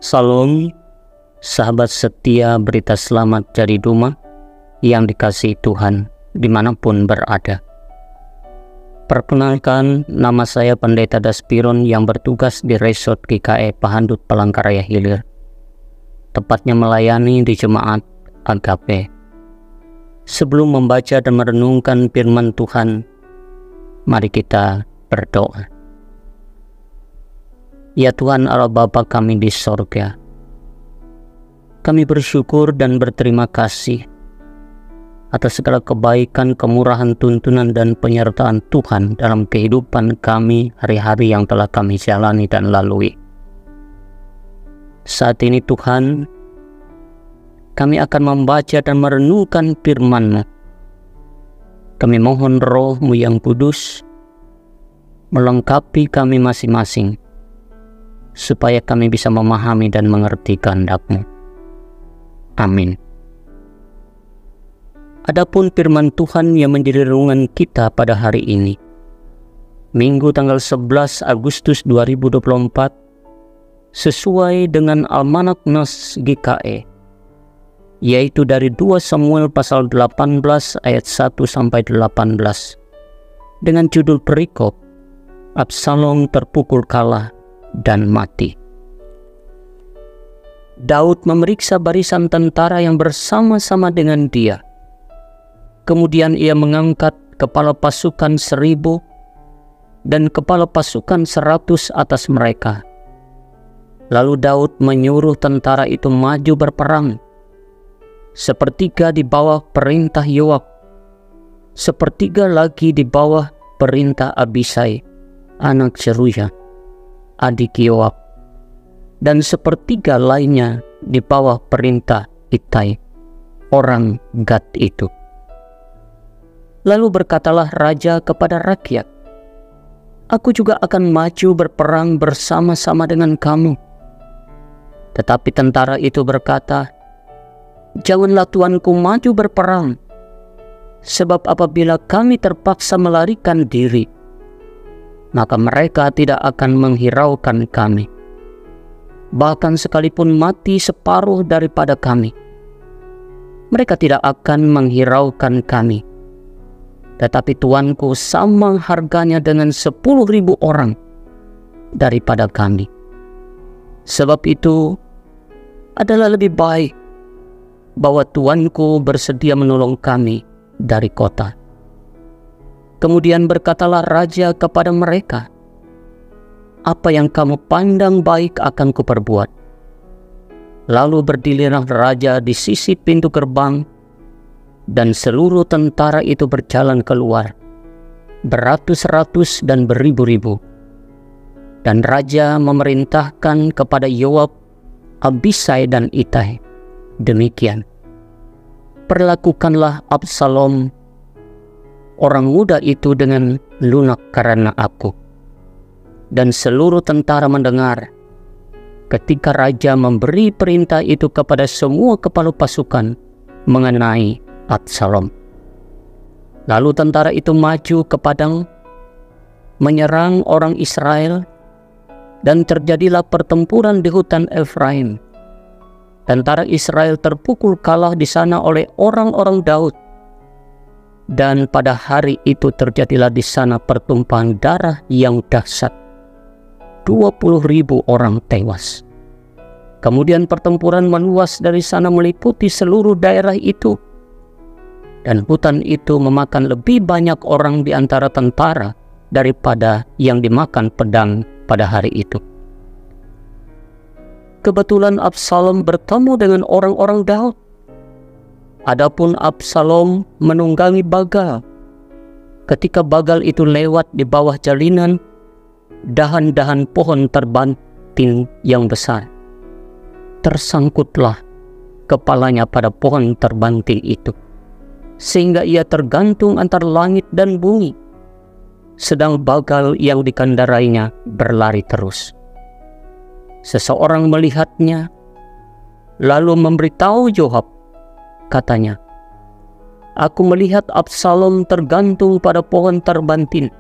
Salam, sahabat setia berita selamat dari Duma yang dikasihi Tuhan dimanapun berada. Perkenalkan, nama saya Pendeta Daspiron yang bertugas di Resort GKE Pahandut Palangkaraya Hilir, tepatnya melayani di Jemaat Agape. Sebelum membaca dan merenungkan firman Tuhan, mari kita berdoa. Ya Tuhan Allah Bapa kami di sorga, kami bersyukur dan berterima kasih atas segala kebaikan, kemurahan, tuntunan, dan penyertaan Tuhan dalam kehidupan kami hari-hari yang telah kami jalani dan lalui. Saat ini Tuhan, kami akan membaca dan merenungkan firman-Mu. Kami mohon Roh-Mu yang kudus melengkapi kami masing-masing, supaya kami bisa memahami dan mengerti kehendak-Mu. Amin. Adapun firman Tuhan yang menjadi renungan kita pada hari ini, Minggu tanggal 11 Agustus 2024, sesuai dengan Almanak Nas GKE, yaitu dari 2 Samuel pasal 18 ayat 1-18, dengan judul perikop, Absalom terpukul kalah dan mati. Daud memeriksa barisan tentara yang bersama-sama dengan dia. Kemudian ia mengangkat kepala pasukan 1000 dan kepala pasukan 100 atas mereka. Lalu Daud menyuruh tentara itu maju berperang, sepertiga di bawah perintah Yoab, sepertiga lagi di bawah perintah Abisai, anak Zeruya, adik Yoab, dan sepertiga lainnya di bawah perintah Ittai, orang Gad itu. Lalu berkatalah raja kepada rakyat, "Aku juga akan maju berperang bersama-sama dengan kamu." Tetapi tentara itu berkata, "Janganlah tuanku maju berperang, sebab apabila kami terpaksa melarikan diri, maka mereka tidak akan menghiraukan kami. Bahkan sekalipun mati separuh daripada kami, mereka tidak akan menghiraukan kami. Tetapi tuanku sama harganya dengan 10.000 orang daripada kami. Sebab itu adalah lebih baik bahwa tuanku bersedia menolong kami dari kota." Kemudian berkatalah raja kepada mereka, "Apa yang kamu pandang baik akan kuperbuat." Lalu berdirilah raja di sisi pintu gerbang, dan seluruh tentara itu berjalan keluar, beratus-ratus dan beribu-ribu. Dan raja memerintahkan kepada Yoab, Abisai, dan Ittai, demikian, "Perlakukanlah Absalom, orang muda itu, dengan lunak karena aku." Dan seluruh tentara mendengar ketika raja memberi perintah itu kepada semua kepala pasukan mengenai Absalom. Lalu tentara itu maju ke padang, menyerang orang Israel, dan terjadilah pertempuran di hutan Efraim. Tentara Israel terpukul kalah di sana oleh orang-orang Daud. Dan pada hari itu terjadilah di sana pertumpahan darah yang dahsyat. 20.000 orang tewas. Kemudian pertempuran meluas dari sana meliputi seluruh daerah itu. Dan hutan itu memakan lebih banyak orang di antara tentara daripada yang dimakan pedang pada hari itu. Kebetulan Absalom bertemu dengan orang-orang Daud. Adapun Absalom menunggangi bagal. Ketika bagal itu lewat di bawah jalinan dahan-dahan pohon terbanting yang besar, tersangkutlah kepalanya pada pohon terbanting itu, sehingga ia tergantung antara langit dan bumi, sedang bagal yang dikendarainya berlari terus. Seseorang melihatnya, lalu memberitahu Yoab. Katanya, "Aku melihat Absalom tergantung pada pohon terbanting."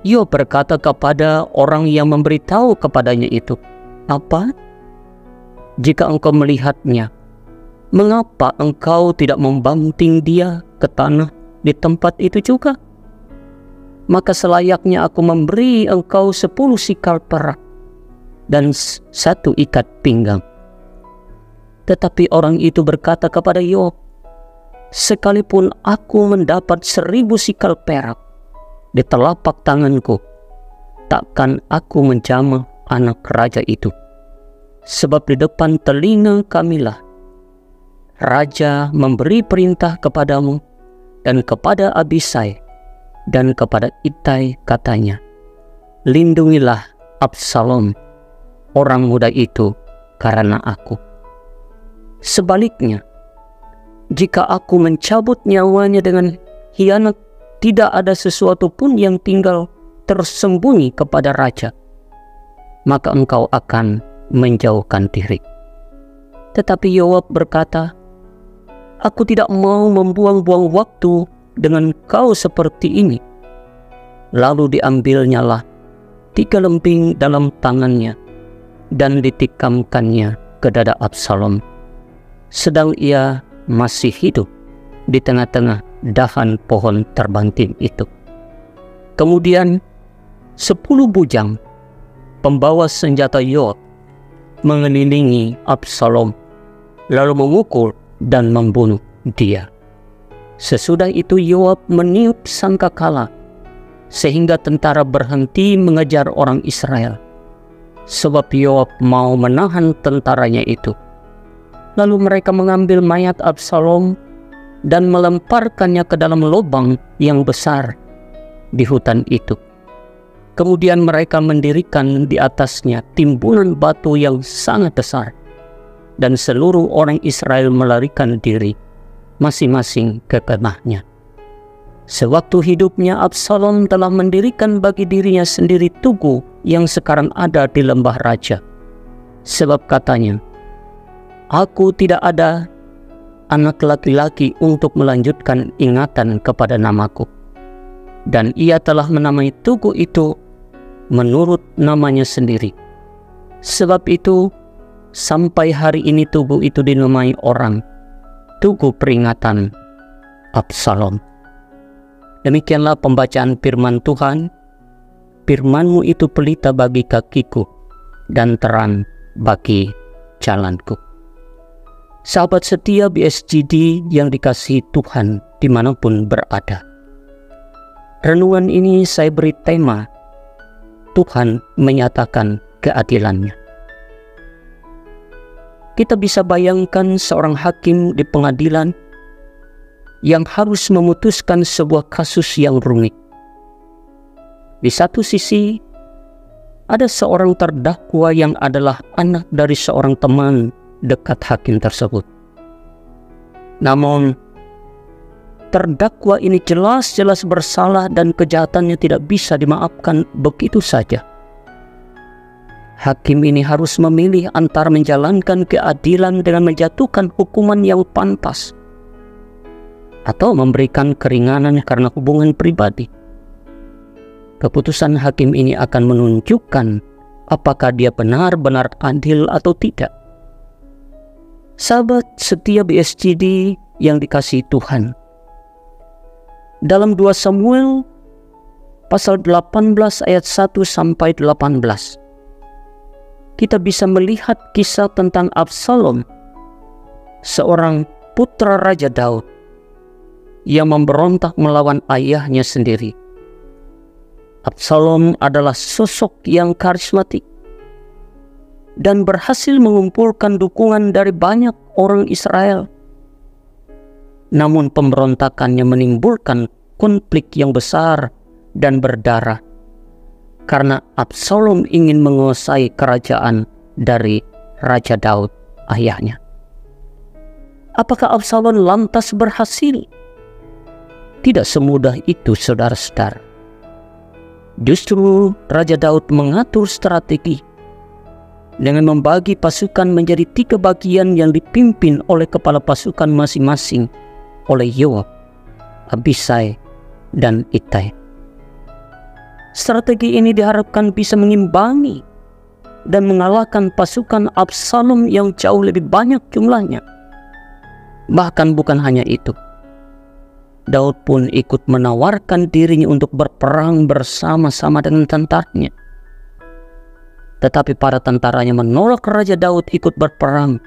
Yoab berkata kepada orang yang memberitahu kepadanya itu, "Apa? Jika engkau melihatnya, mengapa engkau tidak membanting dia ke tanah di tempat itu juga? Maka selayaknya aku memberi engkau 10 sikal perak dan 1 ikat pinggang. Tetapi orang itu berkata kepada Yoab, sekalipun aku mendapat 1000 sikal perak di telapak tanganku, takkan aku menjamah anak raja itu. Sebab di depan telinga kamilah raja memberi perintah kepadamu dan kepada Abisai dan kepada Ittai, katanya, lindungilah Absalom, orang muda itu, karena aku. Sebaliknya, jika aku mencabut nyawanya dengan hianat, tidak ada sesuatu pun yang tinggal tersembunyi kepada raja, maka engkau akan menjauhkan diri. Tetapi Yoab berkata, aku tidak mau membuang-buang waktu dengan kau seperti ini. Lalu diambilnyalah 3 lemping dalam tangannya dan ditikamkannya ke dada Absalom, sedang ia masih hidup di tengah-tengah dahan pohon terbanting itu. Kemudian 10 bujang pembawa senjata Yoab mengelilingi Absalom, lalu memukul dan membunuh dia. Sesudah itu Yoab meniup sangkakala, sehingga tentara berhenti mengejar orang Israel, sebab Yoab mau menahan tentaranya itu. Lalu mereka mengambil mayat Absalom dan melemparkannya ke dalam lubang yang besar di hutan itu. Kemudian mereka mendirikan di atasnya timbunan batu yang sangat besar, dan seluruh orang Israel melarikan diri masing-masing ke kemahnya. Sewaktu hidupnya, Absalom telah mendirikan bagi dirinya sendiri tugu yang sekarang ada di lembah raja. Sebab katanya, aku tidak ada anak laki-laki untuk melanjutkan ingatan kepada namaku. Dan ia telah menamai tugu itu menurut namanya sendiri. Sebab itu, sampai hari ini tugu itu dinamai orang Tugu Peringatan Absalom. Demikianlah pembacaan firman Tuhan. Firman-Mu itu pelita bagi kakiku dan terang bagi jalanku. Sahabat setia BSGD yang dikasihi Tuhan dimanapun berada, renungan ini saya beri tema Tuhan menyatakan keadilannya. Kita bisa bayangkan seorang hakim di pengadilan yang harus memutuskan sebuah kasus yang rumit. Di satu sisi, ada seorang terdakwa yang adalah anak dari seorang teman dekat hakim tersebut. Namun, terdakwa ini jelas-jelas bersalah dan kejahatannya tidak bisa dimaafkan begitu saja. Hakim ini harus memilih antara menjalankan keadilan dengan menjatuhkan hukuman yang pantas, atau memberikan keringanan karena hubungan pribadi. Keputusan hakim ini akan menunjukkan apakah dia benar-benar adil atau tidak. Sahabat setia BSGD yang dikasihi Tuhan, dalam 2 Samuel pasal 18 ayat 1 sampai 18, kita bisa melihat kisah tentang Absalom, seorang putra Raja Daud yang memberontak melawan ayahnya sendiri. Absalom adalah sosok yang karismatik dan berhasil mengumpulkan dukungan dari banyak orang Israel. Namun pemberontakannya menimbulkan konflik yang besar dan berdarah, karena Absalom ingin menguasai kerajaan dari Raja Daud, ayahnya. Apakah Absalom lantas berhasil? Tidak semudah itu, saudara-saudara. Justru Raja Daud mengatur strategi dengan membagi pasukan menjadi 3 bagian yang dipimpin oleh kepala pasukan masing-masing oleh Yoab, Abisai, dan Ittai. Strategi ini diharapkan bisa mengimbangi dan mengalahkan pasukan Absalom yang jauh lebih banyak jumlahnya. Bahkan bukan hanya itu, Daud pun ikut menawarkan dirinya untuk berperang bersama-sama dengan tentaranya. Tetapi para tentaranya menolak Raja Daud ikut berperang,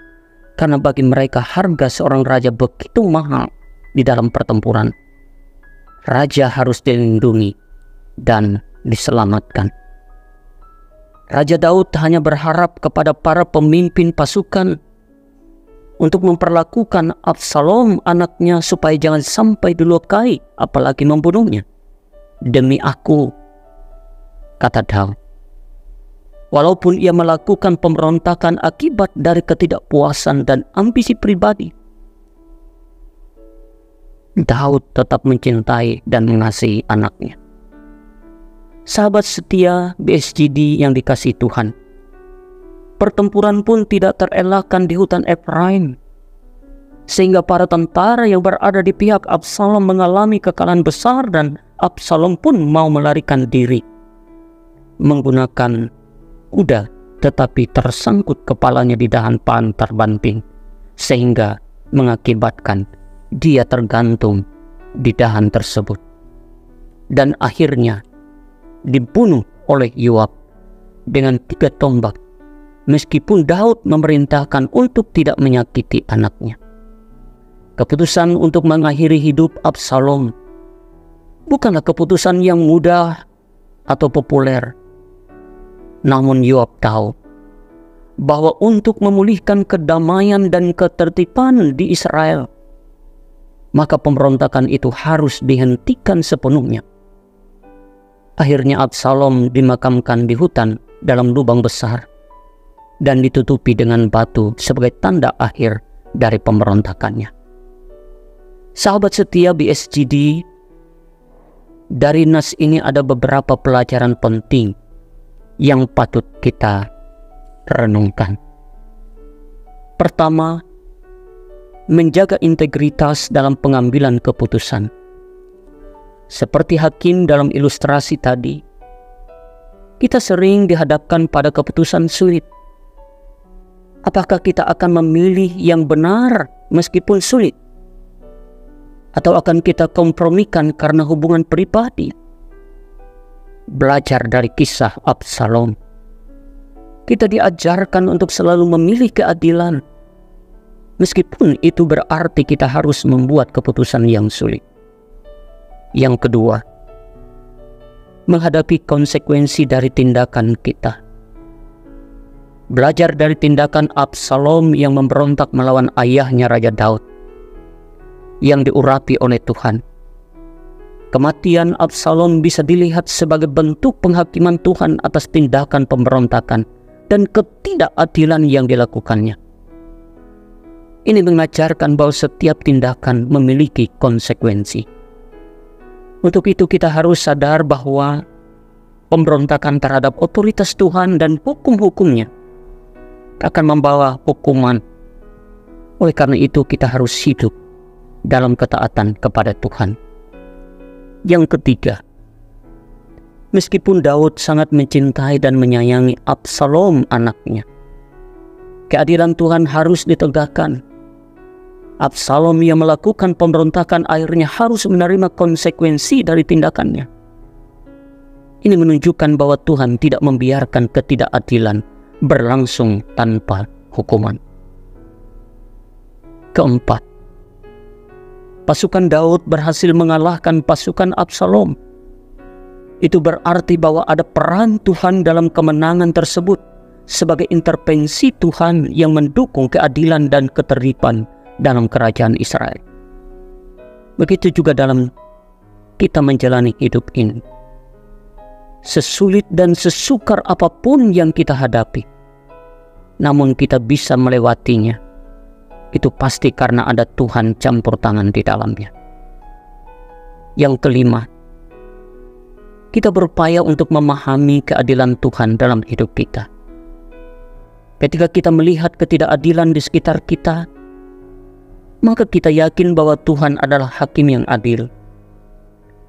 karena bagi mereka harga seorang raja begitu mahal di dalam pertempuran. Raja harus dilindungi dan diselamatkan. Raja Daud hanya berharap kepada para pemimpin pasukan untuk memperlakukan Absalom anaknya supaya jangan sampai dilukai, apalagi membunuhnya. Demi aku, kata Daud. Walaupun ia melakukan pemberontakan akibat dari ketidakpuasan dan ambisi pribadi, Daud tetap mencintai dan mengasihi anaknya. Sahabat setia BSGD yang dikasihi Tuhan, pertempuran pun tidak terelakkan di hutan Efraim, sehingga para tentara yang berada di pihak Absalom mengalami kekalahan besar dan Absalom pun mau melarikan diri menggunakan kuda, tetapi tersangkut kepalanya di dahan pantar banting, sehingga mengakibatkan dia tergantung di dahan tersebut dan akhirnya dibunuh oleh Yoab dengan 3 tombak, meskipun Daud memerintahkan untuk tidak menyakiti anaknya. Keputusan untuk mengakhiri hidup Absalom bukanlah keputusan yang mudah atau populer. Namun Yoab tahu bahwa untuk memulihkan kedamaian dan ketertiban di Israel, maka pemberontakan itu harus dihentikan sepenuhnya. Akhirnya Absalom dimakamkan di hutan dalam lubang besar dan ditutupi dengan batu sebagai tanda akhir dari pemberontakannya. Sahabat setia BSGD, dari nas ini ada beberapa pelajaran penting yang patut kita renungkan. Pertama, menjaga integritas dalam pengambilan keputusan. Seperti hakim dalam ilustrasi tadi, kita sering dihadapkan pada keputusan sulit. Apakah kita akan memilih yang benar meskipun sulit? Atau akan kita kompromikan karena hubungan pribadi? Belajar dari kisah Absalom, kita diajarkan untuk selalu memilih keadilan, meskipun itu berarti kita harus membuat keputusan yang sulit. Yang kedua, menghadapi konsekuensi dari tindakan kita. Belajar dari tindakan Absalom yang memberontak melawan ayahnya Raja Daud, yang diurapi oleh Tuhan. Kematian Absalom bisa dilihat sebagai bentuk penghakiman Tuhan atas tindakan pemberontakan dan ketidakadilan yang dilakukannya. Ini mengajarkan bahwa setiap tindakan memiliki konsekuensi. Untuk itu kita harus sadar bahwa pemberontakan terhadap otoritas Tuhan dan hukum-hukumnya akan membawa hukuman. Oleh karena itu kita harus hidup dalam ketaatan kepada Tuhan. Yang ketiga, meskipun Daud sangat mencintai dan menyayangi Absalom anaknya, keadilan Tuhan harus ditegakkan. Absalom yang melakukan pemberontakan akhirnya harus menerima konsekuensi dari tindakannya. Ini menunjukkan bahwa Tuhan tidak membiarkan ketidakadilan berlangsung tanpa hukuman. Keempat, pasukan Daud berhasil mengalahkan pasukan Absalom. Itu berarti bahwa ada peran Tuhan dalam kemenangan tersebut sebagai intervensi Tuhan yang mendukung keadilan dan ketertiban dalam kerajaan Israel. Begitu juga dalam kita menjalani hidup ini. Sesulit dan sesukar apapun yang kita hadapi, namun kita bisa melewatinya, itu pasti karena ada Tuhan campur tangan di dalamnya. Yang kelima, kita berupaya untuk memahami keadilan Tuhan dalam hidup kita. Ketika kita melihat ketidakadilan di sekitar kita, maka kita yakin bahwa Tuhan adalah hakim yang adil.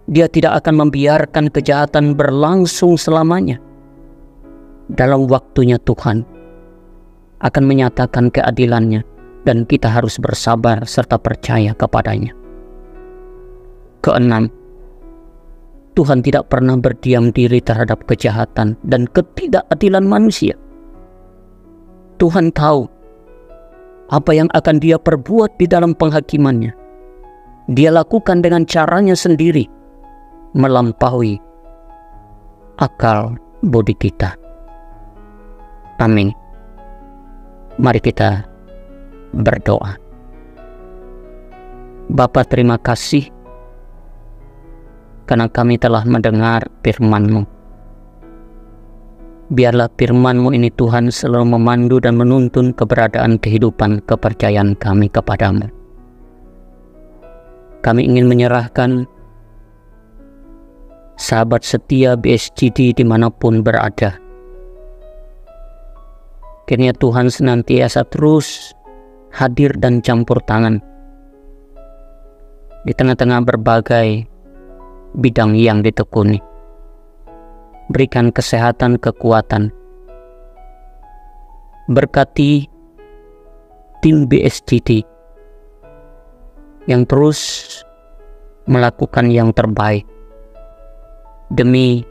Dia tidak akan membiarkan kejahatan berlangsung selamanya. dalam waktunya Tuhan akan menyatakan keadilannya, dan kita harus bersabar serta percaya kepadanya. Keenam, Tuhan tidak pernah berdiam diri terhadap kejahatan dan ketidakadilan manusia. Tuhan tahu apa yang akan Dia perbuat di dalam penghakimannya. Dia lakukan dengan caranya sendiri, melampaui akal budi kita. Amin. Mari kita berdoa. Bapa, terima kasih karena kami telah mendengar firman-Mu. Biarlah firman-Mu ini Tuhan selalu memandu dan menuntun keberadaan kehidupan kepercayaan kami kepadamu. Kami ingin menyerahkan sahabat setia BSGD dimanapun berada. Kiranya Tuhan senantiasa terus hadir dan campur tangan di tengah-tengah berbagai bidang yang ditekuni. Berikan kesehatan, kekuatan. Berkati tim BSGD yang terus melakukan yang terbaik demi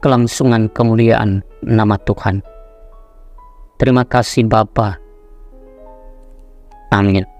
kelangsungan kemuliaan nama Tuhan. Terima kasih Bapa. Amin.